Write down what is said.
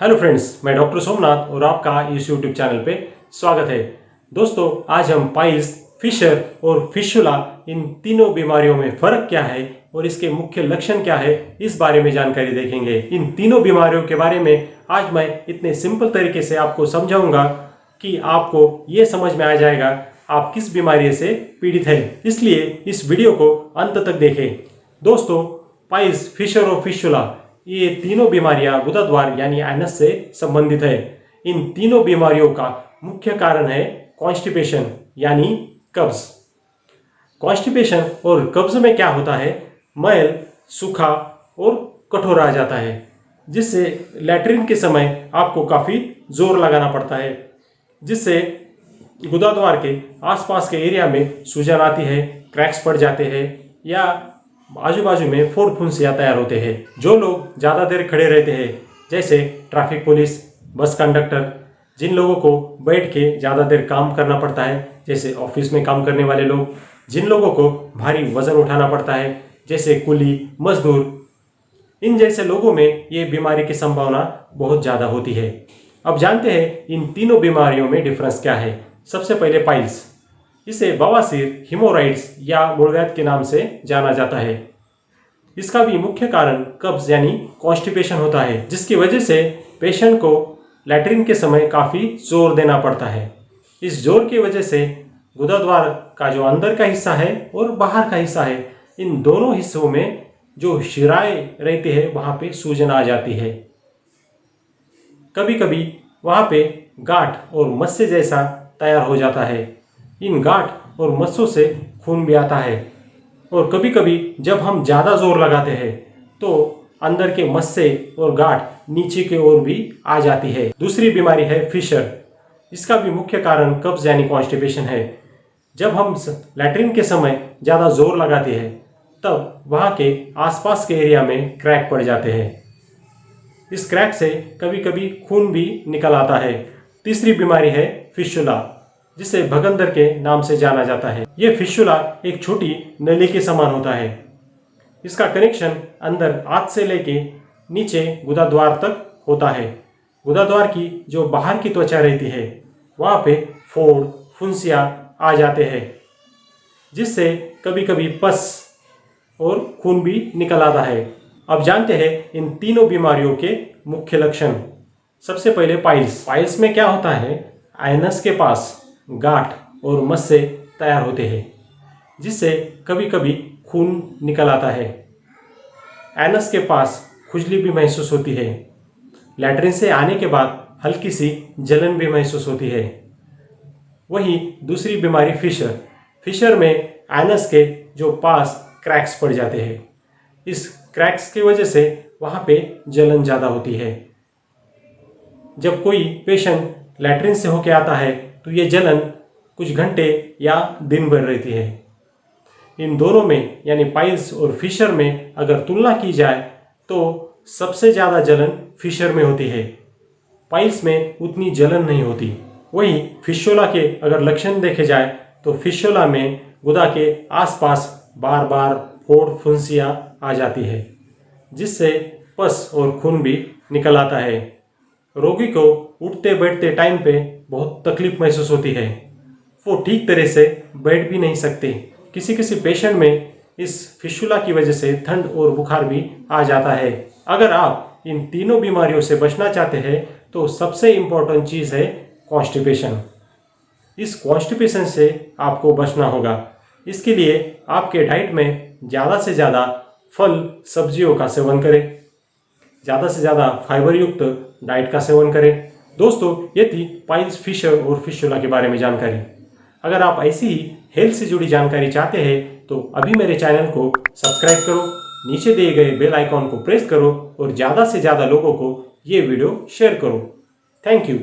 Hello friends, मैं doctor Somnath और आपका इस यूट्यूब चैनल पे स्वागत है। दोस्तों, आज हम पाइल्स, फिशर और फिशुला इन तीनों बीमारियों में फ़र्क क्या है और इसके मुख्य लक्षण क्या है, इस बारे में जानकारी देखेंगे। इन तीनों बीमारियों के बारे में आज मैं इतने सिंपल तरीके से आपको समझाऊंगा कि आपको ये समझ में आ जाएगा आप किस बीमारी से पीड़ित हैं। इसलिए इस वीडियो को अंत तक देखें। दोस्तों, पाइल्स, फिशर और फिशुला ये तीनों बीमारियां गुदाद्वार यानी एनस से संबंधित है। इन तीनों बीमारियों का मुख्य कारण है कॉन्स्टिपेशन यानी कब्ज। कॉन्स्टिपेशन और कब्ज में क्या होता है, मैल, सूखा और कठोर आ जाता है, जिससे लैट्रिन के समय आपको काफ़ी जोर लगाना पड़ता है, जिससे गुदाद्वार के आसपास के एरिया में सूजन आती है, क्रैक्स पड़ जाते हैं या आजू बाजू में फोड़ फुंसियाँ तैयार होते हैं। जो लोग ज़्यादा देर खड़े रहते हैं, जैसे ट्रैफिक पुलिस, बस कंडक्टर, जिन लोगों को बैठ के ज़्यादा देर काम करना पड़ता है, जैसे ऑफिस में काम करने वाले लोग, जिन लोगों को भारी वजन उठाना पड़ता है, जैसे कुली, मजदूर, इन जैसे लोगों में ये बीमारी की संभावना बहुत ज़्यादा होती है। अब जानते हैं इन तीनों बीमारियों में डिफरेंस क्या है। सबसे पहले पाइल्स, इसे बवासीर, हिमोराइड्स या मूलव्याध के नाम से जाना जाता है। इसका भी मुख्य कारण कब्ज यानी कॉन्स्टिपेशन होता है, जिसकी वजह से पेशेंट को लैट्रिन के समय काफ़ी जोर देना पड़ता है। इस जोर की वजह से गुदाद्वार का जो अंदर का हिस्सा है और बाहर का हिस्सा है, इन दोनों हिस्सों में जो शिराएं रहती है वहाँ पे सूजन आ जाती है। कभी कभी वहाँ पे गांठ और मस्से जैसा तैयार हो जाता है। इन गांठ और मस्सों से खून भी आता है और कभी कभी जब हम ज़्यादा जोर लगाते हैं तो अंदर के मस्से और गांठ नीचे की ओर भी आ जाती है। दूसरी बीमारी है फिशर। इसका भी मुख्य कारण कब्ज यानी कॉन्स्टिपेशन है। जब हम लैट्रिन के समय ज़्यादा जोर लगाते हैं तब वहाँ के आसपास के एरिया में क्रैक पड़ जाते हैं। इस क्रैक से कभी कभी खून भी निकल आता है। तीसरी बीमारी है फिशुला, जिसे भगंदर के नाम से जाना जाता है। ये फिशुला एक छोटी नली के समान होता है। इसका कनेक्शन अंदर आंत से लेके नीचे गुदाद्वार तक होता है। गुदाद्वार की जो बाहर की त्वचा रहती है वहाँ पे फोड़, फुंसियाँ आ जाते हैं, जिससे कभी कभी पस और खून भी निकल आता है। अब जानते हैं इन तीनों बीमारियों के मुख्य लक्षण। सबसे पहले पाइल्स। पाइल्स में क्या होता है, एनस के पास गांठ और मस्से तैयार होते हैं, जिससे कभी कभी खून निकल आता है। एनस के पास खुजली भी महसूस होती है। लैट्रिन से आने के बाद हल्की सी जलन भी महसूस होती है। वहीं दूसरी बीमारी फिशर। फिशर में एनस के जो पास क्रैक्स पड़ जाते हैं। इस क्रैक्स की वजह से वहाँ पे जलन ज़्यादा होती है। जब कोई पेशेंट लैट्रिन से होके आता है तो ये जलन कुछ घंटे या दिन भर रहती है। इन दोनों में यानी पाइल्स और फिशर में अगर तुलना की जाए तो सबसे ज़्यादा जलन फिशर में होती है। पाइल्स में उतनी जलन नहीं होती। वहीं फिशुला के अगर लक्षण देखे जाए तो फिशुला में गुदा के आसपास बार बार फोड़ फुंसियाँ आ जाती है, जिससे पस और खून भी निकल आता है। रोगी को उठते बैठते टाइम पे बहुत तकलीफ महसूस होती है। वो ठीक तरह से बैठ भी नहीं सकते। किसी किसी पेशेंट में इस फिशुला की वजह से ठंड और बुखार भी आ जाता है। अगर आप इन तीनों बीमारियों से बचना चाहते हैं तो सबसे इम्पोर्टेंट चीज़ है कॉन्स्टिपेशन। इस कॉन्स्टिपेशन से आपको बचना होगा। इसके लिए आपके डाइट में ज़्यादा से ज़्यादा फल सब्जियों का सेवन करें, ज़्यादा से ज़्यादा फाइबर युक्त डाइट का सेवन करें। दोस्तों, ये थी पाइल्स, फिशर और फिशुला के बारे में जानकारी। अगर आप ऐसी ही हेल्थ से जुड़ी जानकारी चाहते हैं तो अभी मेरे चैनल को सब्सक्राइब करो, नीचे दिए गए बेल आइकॉन को प्रेस करो और ज़्यादा से ज़्यादा लोगों को ये वीडियो शेयर करो। Thank you.